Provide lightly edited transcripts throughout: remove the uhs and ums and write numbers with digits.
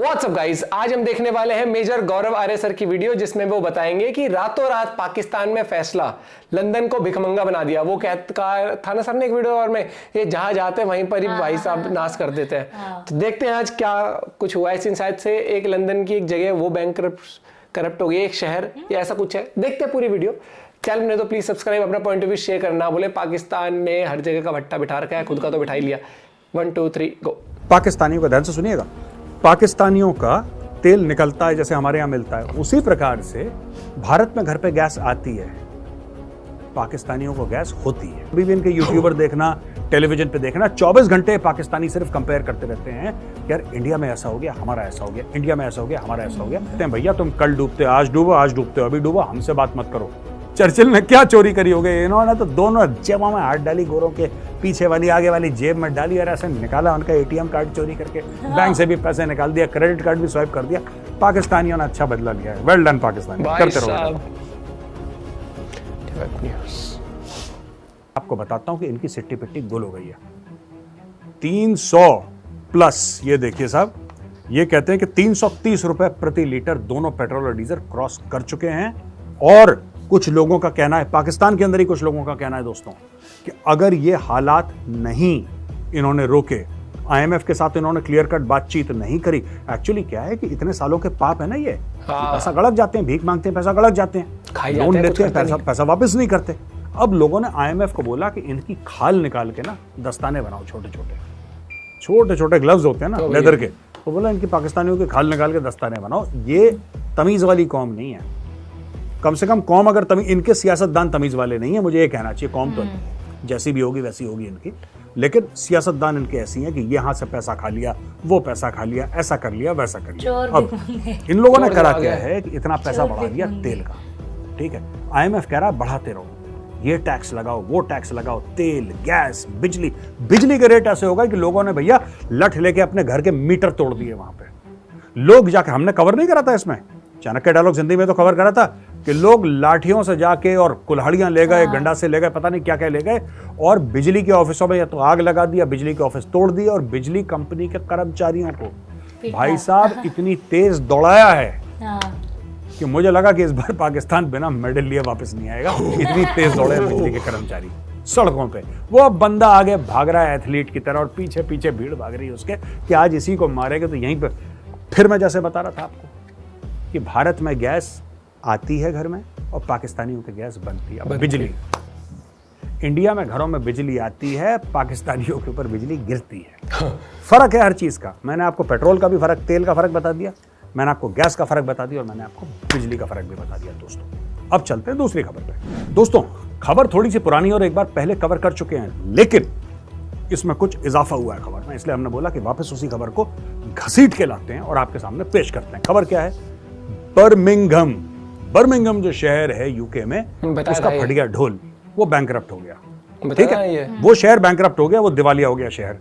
WhatsApp guys, आज हम देखने वाले हैं मेजर गौरव आर्य सर की वीडियो जिसमें वो बताएंगे कि रातों रात पाकिस्तान में फैसला लंदन को भिखमंगा बना दिया। वो कहा था ना सर ने एक वीडियो और में, ये जहां जाते हैं वहीं पर ही भाई साहब नाश कर देते हैं। तो देखते हैं आज क्या कुछ हुआ है। शायद से एक लंदन की एक जगह वो बैंक करप्ट हो गई, एक शहर या ऐसा कुछ है। देखते हैं पूरी वीडियो। चैनल में तो प्लीज सब्सक्राइब, अपना पॉइंट ऑफ व्यू शेयर करना बोले। पाकिस्तान ने हर जगह का भट्टा बिठा रखा है, खुद का तो बिठा ही लिया। 1 2 3 गो। पाकिस्तानियों का ध्यान से सुनिएगा। पाकिस्तानियों का तेल निकलता है जैसे हमारे यहाँ मिलता है, उसी प्रकार से भारत में घर पे गैस आती है, पाकिस्तानियों को गैस होती है। अभी भी इनके यूट्यूबर देखना, टेलीविजन पे देखना, 24 घंटे पाकिस्तानी सिर्फ कंपेयर करते रहते हैं। यार इंडिया में ऐसा हो गया, हमारा ऐसा हो गया, इंडिया में ऐसा हो गया, हमारा ऐसा हो गया। कहते हैं भैया तुम कल डूबते हो, आज डूबो, आज डूबते हो, अभी डूबो, हमसे बात मत करो। चर्चिल ने क्या चोरी करी हो गई? इन्होंने तो दोनों जेबों में हाथ डाली, गोरों के पीछे वाली आगे वाली जेब में डाली और ऐसे निकाला उनका एटीएम कार्ड चोरी करके, बैंक से भी पैसे निकाल दिया, क्रेडिट कार्ड भी स्वाइप कर दिया। पाकिस्तानियों ने अच्छा बदला लिया है। वेल डन पाकिस्तानी, करते रहो। आपको बताता हूं कि इनकी सिट्टी पिट्टी गुल हो गई है। 300 प्लस, ये देखिए साहब, ये कहते हैं कि 330 रुपए प्रति लीटर दोनों पेट्रोल और डीजल क्रॉस कर चुके हैं। और कुछ लोगों का कहना है, पाकिस्तान के अंदर ही कुछ लोगों का कहना है दोस्तों, कि अगर ये हालात नहीं इन्होंने रोके, आईएमएफ के साथ इन्होंने क्लियर कट बातचीत नहीं करी। एक्चुअली क्या है कि इतने सालों के पाप है ना ये, पैसा गड़क जाते हैं, भीख मांगते हैं, पैसा गड़क जाते हैं, लोन लेते हैं, पैसा वापस नहीं करते। अब लोगों ने आईएमएफ को बोला कि इनकी खाल निकाल के ना दस्ताने बनाओ, छोटे छोटे ग्लव्स होते हैं ना लेदर के, तो बोला इनकी पाकिस्तानियों की खाल निकाल के दस्ताने बनाओ। ये तमीज वाली कौम नहीं है। कम से कम कौम अगर इनके सियासतदान तमीज वाले नहीं है, मुझे ये कहना चाहिए। कौम तो जैसी भी होगी वैसी होगी इनकी, लेकिन सियासतदान इनके ऐसी हैं कि यहाँ से पैसा खा लिया, वो पैसा खा लिया, ऐसा कर लिया, वैसा कर लिया। अब इन लोगों ने करा क्या है कि इतना पैसा बढ़ा दिया तेल का, ठीक है। आईएमएफ कह रहा है बढ़ाते रहो, ये टैक्स लगाओ, वो टैक्स लगाओ, तेल, गैस, बिजली के रेट ऐसे होगा कि लोगों ने भैया लठ लेके अपने घर के मीटर तोड़ दिए। वहां पे लोग जाके, हमने कवर नहीं करा था इसमें, चाणक्य डायलॉग जिंदगी में तो कवर करा था कि लोग लाठियों से जाके और कुल्हाड़ियां ले गए, गंडा से ले गए, पता नहीं क्या क्या ले गए, और बिजली के ऑफिसों में या तो आग लगा दिया, बिजली के ऑफिस तोड़ दिए, और बिजली कंपनी के कर्मचारियों को भाई साहब इतनी तेज दौड़ाया है कि मुझे लगा कि इस बार पाकिस्तान बिना मेडल लिए वापस नहीं आएगा। इतनी तेज दौड़े बिजली के कर्मचारी सड़कों पे। वो अब बंदा आगे भाग रहा है एथलीट की तरह, और पीछे पीछे भीड़ भाग रही है उसके कि आज इसी को मारेंगे। तो यहीं पे फिर मैं जैसे बता रहा था आपको कि भारत में गैस आती है घर में और पाकिस्तानियों की गैस बनती है। अब बिजली इंडिया में घरों में बिजली आती है, पाकिस्तानियों के ऊपर बिजली गिरती है। फर्क है हर चीज का। मैंने आपको पेट्रोल का भी फर्क, तेल का फर्क बता दिया, मैंने आपको गैस का फर्क बता दिया, और मैंने आपको बिजली का फर्क भी बता दिया दोस्तों। अब चलते हैं दूसरी खबर पे। दोस्तों खबर थोड़ी सी पुरानी और एक बार पहले कवर कर चुके हैं, लेकिन इसमें कुछ इजाफा हुआ है खबर में, इसलिए हमने बोला कि वापस उसी खबर को घसीट के लाते हैं और आपके सामने पेश करते हैं। खबर क्या है? बर्मिंघम जो शहर है यूके में, उसका फट गया ढोल, वो बैंकरप्ट हो गया। ठीक है, वो शहर बैंकरप्ट हो गया, वो दिवालिया हो गया शहर।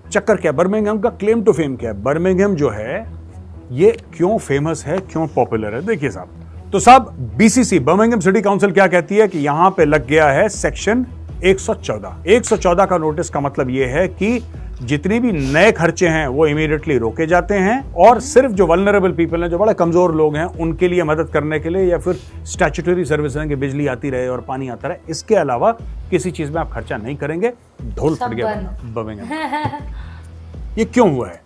चक्कर क्या, बर्मिंघम का क्लेम टू फेम क्या है? बर्मिंघम जो है ये क्यों फेमस है, क्यों पॉपुलर है? देखिए साहब, तो साहब बीसीसी बर्मिंघम सिटी काउंसिल क्या कहती है कि यहां पे लग गया है सेक्शन 114 का नोटिस। का मतलब यह है कि जितने भी नए खर्चे हैं वो इमीडिएटली रोके जाते हैं, और सिर्फ जो वल्नरेबल पीपल हैं, जो बड़े कमजोर लोग हैं, उनके लिए मदद करने के लिए, या फिर स्टैट्यूटरी सर्विस है कि बिजली आती रहे और पानी आता रहे, इसके अलावा किसी चीज में आप खर्चा नहीं करेंगे। ढोल फट गया बर्मिंघम। ये क्यों हुआ है?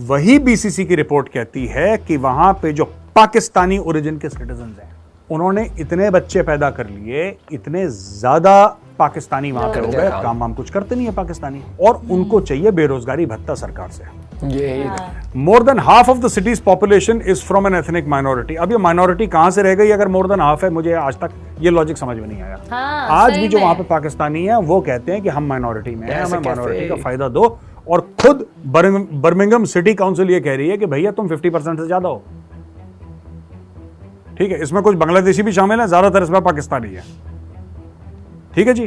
वही बीसीसी की रिपोर्ट कहती है कि वहां पे जो पाकिस्तानी ओरिजिन के सिटीजन हैं, उन्होंने इतने बच्चे पैदा कर लिए, इतने ज्यादा पाकिस्तानी वहां पे हो गए, काम वाम कुछ करते नहीं है पाकिस्तानी, और उनको चाहिए बेरोजगारी भत्ता सरकार से। More than half of the city's population is from an ethnic minority. अब ये माइनॉरिटी कहां से रह गई अगर मोर देन हाफ है? मुझे आज तक ये लॉजिक समझ में नहीं आया। आज भी जो वहां पे पाकिस्तानी है वो कहते हैं कि हम माइनॉरिटी में हैं, हमें माइनॉरिटी का फायदा दो, और खुद बर्मिंघम सिटी काउंसिल ये कह रही है कि भैया तुम 50% से ज्यादा हो। ठीक है, इसमें कुछ बांग्लादेशी भी शामिल है, ज्यादातर इसमें पाकिस्तानी है। ठीक है जी।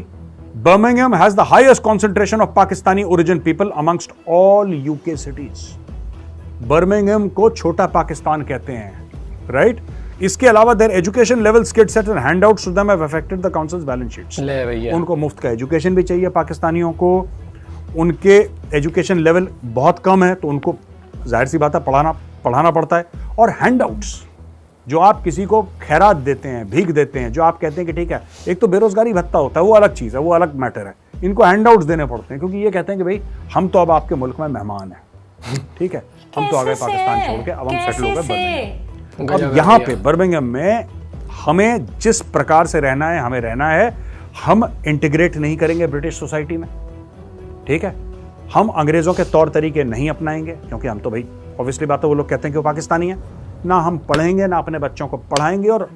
Birmingham has the highest concentration of Pakistani origin people amongst all UK cities. Birmingham को छोटा पाकिस्तान कहते हैं, राइट? इसके अलावा their education level skit set and handouts to them have affected the councils balance sheets. उनको मुफ्त का एजुकेशन भी चाहिए पाकिस्तानियों को, उनके एजुकेशन लेवल बहुत कम है तो उनको जाहिर सी बात है पढ़ाना पड़ता है। और हैंडआउट्स जो आप किसी को खैरात देते हैं, भीख देते हैं, जो आप कहते हैं कि ठीक है, एक तो बेरोजगारी भत्ता होता है, वो अलग चीज़ है, वो अलग मैटर है। इनको हैंडआउट्स देने पड़ते हैं क्योंकि ये कहते हैं कि भाई हम तो अब आपके मुल्क में मेहमान हैं, ठीक है, हम तो आ गए पाकिस्तान छोड़ के, अब हम सेटल हो गए बर्मिंघम। अब यहाँ पे बर्मिंघम में हमें जिस प्रकार से रहना है, हमें रहना है, हम इंटीग्रेट नहीं करेंगे ब्रिटिश सोसाइटी में, ठीक है, हम अंग्रेजों के तौर तरीके नहीं अपनाएंगे क्योंकि हम तो भाई ऑब्वियसली बात है, वो लोग कहते हैं कि वो पाकिस्तानी है, ना हम पढ़ेंगे ना अपने बच्चों को पढ़ाएंगे, और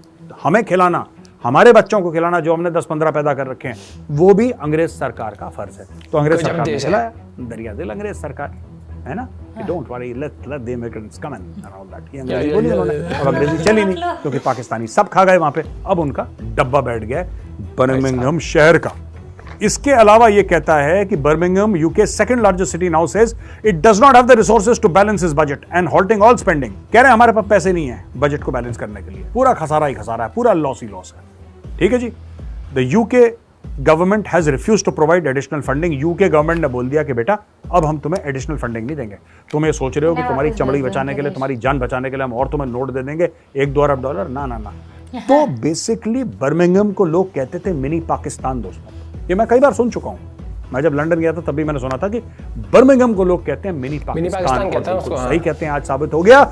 हमें खिलाना, हमारे बच्चों को खिलाना जो हमने 10-15 पैदा कर रखे हैं, वो भी अंग्रेज सरकार का फर्ज है। तो अंग्रेज सरकार ने खिलाया, दरिया दिल अंग्रेज सरकार, है ना, don't worry, let the immigrants come and all that, ये अंग्रेजी बोली उन्होंने। अब अंग्रेजी चली नहीं क्योंकि पाकिस्तानी सब खा गए वहां पे, अब उनका डब्बा बैठ गया बर्मिंघम शहर का। इसके अलावा ये कहता है कि Birmingham UK second largest city now says it does not have the resources to balance his budget and halting all spending. कह रहे हैं हमारे पास पैसे नहीं है बजट को बैलेंस करने के लिए, पूरा खसारा ही खसारा है, पूरा लॉस ही लॉस है, ठीक है जी। The UK government has refuse to provide additional funding. UK government ने बोल दिया कि बेटा अब हम तुम्हें एडिशनल फंडिंग नहीं देंगे। तुम ये सोच रहे हो कि तुम्हारी चमड़ी बचाने के लिए, तुम्हारी जान बचाने के लिए हम और तुम्हें नोट दे देंगे $1-2 अरब, ना ना ना। तो बेसिकली बर्मिंघम को लोग कहते थे मिनी पाकिस्तान। दोस्तों ये मैं कई बार सुन चुका हूं, मैं जब लंदन गया था तभी मैंने सुना था कि बर्मिंघम को लोग कहते हैं मिनी पाकिस्तान कहते हैं उसको, सही कहते हैं। आज साबित हो गया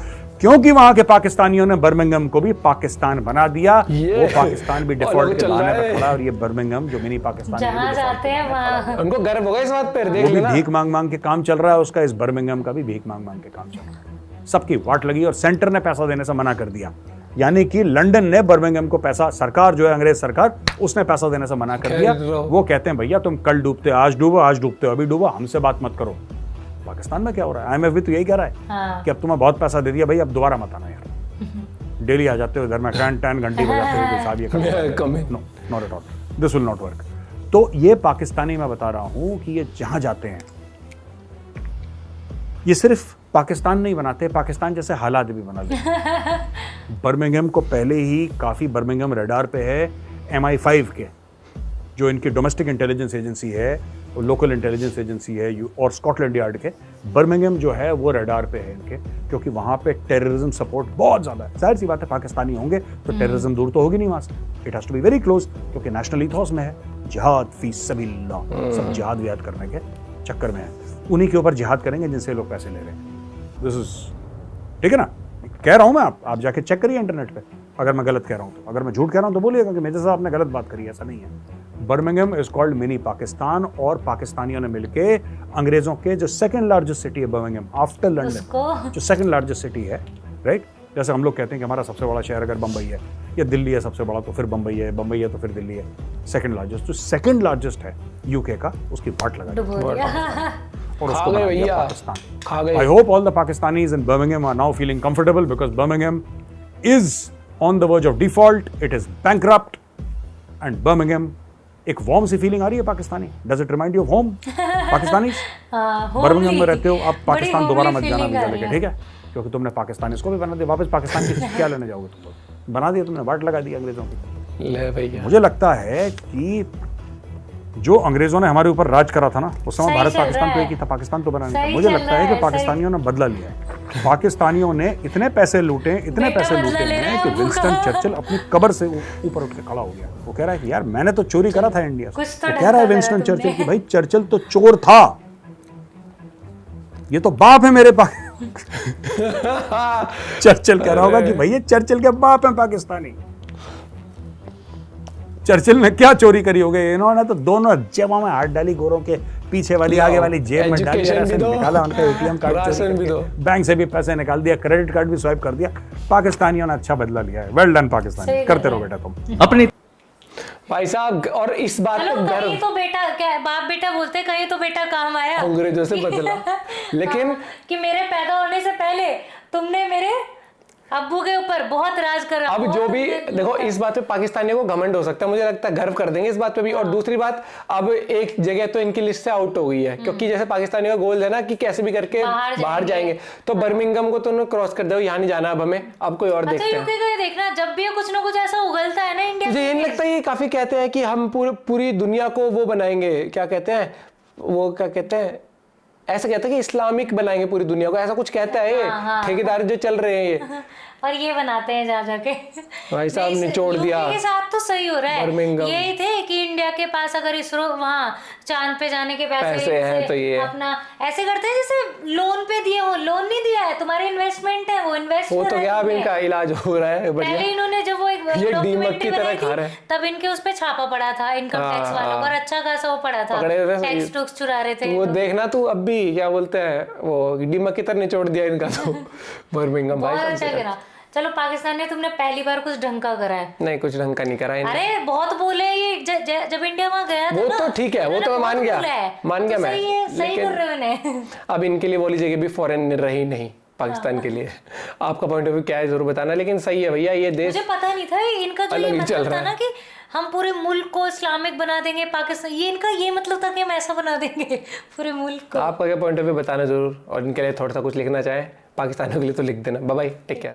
क्योंकि वहां के पाकिस्तानियों ने बर्मिंघम को भी पाकिस्तान बना दिया। वो पाकिस्तान भी डिफॉल्ट के बहाने पर खड़ा, और ये बर्मिंघम जो मिनी पाकिस्तान जहां जाते हैं वहां उनको गर्व होगा इस बात पर, देख वो भी लेना। भीख मांग मांग के काम चल रहा है उसका, इस बर्मिंघम का भी भीख मांग मांग के काम चल रहा है। सबकी वाट लगी और सेंटर ने पैसा देने से मना कर दिया, यानी कि लंदन ने बर्मिंघम को पैसा, सरकार जो है अंग्रेज सरकार, उसने पैसा देने से मना कर दिया। वो कहते हैं भैया तुम कल डूबते आज डूबो, आज डूबते अभी डूबो, हमसे बात मत करो। पाकिस्तान में क्या हो रहा है, IMF भी तो यही कह रहा है कि अब तुम्हें बहुत पैसा दे दिया भाई, अब दोबारा मत आना यार। डेली आ जाते हो घर में, 10 घंटे बजाते हो, साहब ये no not at all, this will not work. तो ये पाकिस्तानी मैं बता रहा हूं कि ये जहां जाते हैं, ये सिर्फ पाकिस्तान नहीं बनाते, पाकिस्तान जैसे हालात भी बना देते। बर्मिंघम को पहले ही काफ़ी बर्मिंघम रडार पे है MI5 के, जो इनकी डोमेस्टिक इंटेलिजेंस एजेंसी है, लोकल इंटेलिजेंस एजेंसी है, और स्कॉटलैंड यार्ड के बर्मिंघम जो है वो रडार पे है इनके, क्योंकि वहाँ पे टेररिज्म सपोर्ट बहुत ज़्यादा है। जाहिर सी बात है पाकिस्तानी होंगे तो टेररिज्म दूर तो होगी नहीं वहाँ से, it has to be very close, क्योंकि नेशनल ईथोस में है जिहाद फी सबीलिल्लाह, सब जिहाद विहाद करने के चक्कर में है। उन्हीं के ऊपर जिहाद करेंगे जिनसे लोग पैसे ले रहे हैं। दिस इज ठीक है ना, कह रहा हूं मैं, आप जाके चेक करिए इंटरनेट पे, अगर मैं गलत कह रहा हूं तो, अगर मैं झूठ कह रहा हूं तो बोलिएगा कि मेरे साथ आपने गलत बात करी, ऐसा नहीं है। Birmingham is called mini Pakistan, और पाकिस्तानियों ने मिलके अंग्रेजों के जो सेकंड लार्जेस्ट सिटी है बर्मिंघम आफ्टर लंदन, जो सेकंड लार्जेस्ट सिटी है, राइट, जैसे हम लोग कहते हैं कि हमारा सबसे बड़ा शहर अगर बंबई है या दिल्ली है सबसे बड़ा, तो फिर बंबई है, बंबई है तो फिर दिल्ली है सेकंड लार्जेस्ट, जो सेकंड लार्जेस्ट है यूके का, उसकी बाट लगा और उसको बना दिया Pakistan. I hope all the Pakistanis in Birmingham are now feeling comfortable because Birmingham is on the verge of default. It is bankrupt, and Birmingham एक वार्म सी फीलिंग आ रही है Pakistani. Does it remind you of home? Pakistanis Birmingham में रहते हो आप, पाकिस्तान दोबारा मत जाना वीजा लेके, ठीक है, क्योंकि तुमने पाकिस्तानी इसको भी बना दिया, वापस पाकिस्तान की क्या लेने जाओगे तुम लोग, बना दिया तुमने, बाट लगा दी अंग्रेजों की। ले भैया, मुझे लगता है कि जो अंग्रेजों ने हमारे ऊपर राज करा था ना, उस समय भारत पाकिस्तान तो एक ही था, पाकिस्तान तो बना नहीं था। मुझे लगता है कि पाकिस्तानियों ने बदला लिया है, पाकिस्तानियों ने इतने पैसे लूटे हैं कि विंस्टन चर्चिल अपनी कब्र से ऊपर उठ के खड़ा हो गया। वो कह रहा है कि यार मैंने तो चोरी करा था इंडिया से। वो कह रहा है विंस्टन चर्चिल कि भाई चर्चिल तो चोर था, ये तो बाप है मेरे पास। चर्चिल कह रहा होगा कि भाई ये चर्चिल के बाप है पाकिस्तानी, चर्चिल ने क्या चोरी करी होगी, इन्होंने तो दोनों जेबों में हाथ डाली, गोरों के पीछे वाली आगे वाली जेब में डाल दिया, निकाला उनका ATM कार्ड, बैंक से भी पैसे निकाल दिया, क्रेडिट कार्ड भी स्वाइप कर दिया। पाकिस्तानियों ने अच्छा बदला लिया है, वेल डन पाकिस्तानी, करते रहो बेटा तुम अपनी। भाई साहब, और इस बात पे कहीं तो बेटा, क्या बाप बेटा बोलते, कहीं तो बेटा काम आया, अंग्रेजों से बदला। लेकिन कि मेरे पैदा होने से पहले तुमने मेरे अब्बू के ऊपर बहुत राज करा। अब जो भी देखो, इस बात पे पाकिस्तानियों को घमंड हो सकता है, मुझे लगता है गर्व कर देंगे इस बात पे भी। और दूसरी बात, अब एक जगह तो इनकी लिस्ट से आउट हो गई है, क्योंकि जैसे पाकिस्तानियों का गोल है ना कि कैसे भी करके बाहर जाएंगे, तो बर्मिंघम को तो उन्होंने क्रॉस कर दो, यहाँ नहीं जाना अब हमें, अब कोई और देखते हैं। देखना जब भी कुछ ना कुछ ऐसा उगलता है ना इंडिया, मुझे ये नहीं लगता, ये काफी कहते हैं कि हम पूरी दुनिया को वो बनाएंगे, क्या कहते हैं वो, क्या कहते हैं, ऐसा कहता है कि इस्लामिक बनाएंगे पूरी दुनिया को, ऐसा कुछ कहता है ये ठेकेदार जो चल रहे हैं ये। और ये बनाते हैं जा जाके। भाई साहब ने छोड़ दिया। यूपी के साथ तो सही हो रहा है, बर्मिंघम। यही थे कि इंडिया के पास अगर इसरो वहाँ चांद पे जाने के पैसे हैं तो ये अपना ऐसे करते हैं जैसे लोन पे दिए हो, लोन नहीं दिया है, तुम्हारे इन्वेस्टमेंट है, वो इन्वेस्ट वो तो क्या अब इनका इलाज हो रहा है बढ़िया। पहले इन्होंने जब वो एक ये दीमक की डॉक्यूमेंट्री तरह बनाई खा रहा थी है। तब इनके उस पे छापा पड़ा था इनकम टैक्स वालों का, और अच्छा खासा वो पड़ा था, पकड़े हुए थे। टैक्स टूक्स चुरा रहे थे। वो देखना तू अब भी क्या बोलते हैं वो दीमक की तरह निचोड़ दिया इनका तो बर्मिंघम भाई बहुत साहब। अच्छा गिरा। चलो पाकिस्तान ने तुमने पहली बार कुछ ढंग का करा है। नहीं कुछ ढंग का नहीं करा इन्होंने। अरे बहुत बोले ये जब इंडिया वहां गया था वो ना, तो ठीक है, वो तो मैं मान गया मैं। सही कर रहे हो उन्हें। अब इनके लिए बोली जगह भी फॉरेन रही नहीं पाकिस्तान के लिए। आपका पॉइंट ऑफ व्यू क्या है जरूर बताना, लेकिन सही है भैया ये देश मुझे पता नहीं था इनका जो अलग ये ही चल मतलब रहा था ना कि हम पूरे मुल्क को इस्लामिक बना देंगे पाकिस्तान, ये इनका ये मतलब था कि हम ऐसा बना देंगे पूरे मुल्क को। आपका क्या पॉइंट ऑफ व्यू बताना जरूर, और इनके लिए थोड़ा सा कुछ लिखना चाहे पाकिस्तानियों के लिए तो लिख देना। Bye bye, take care.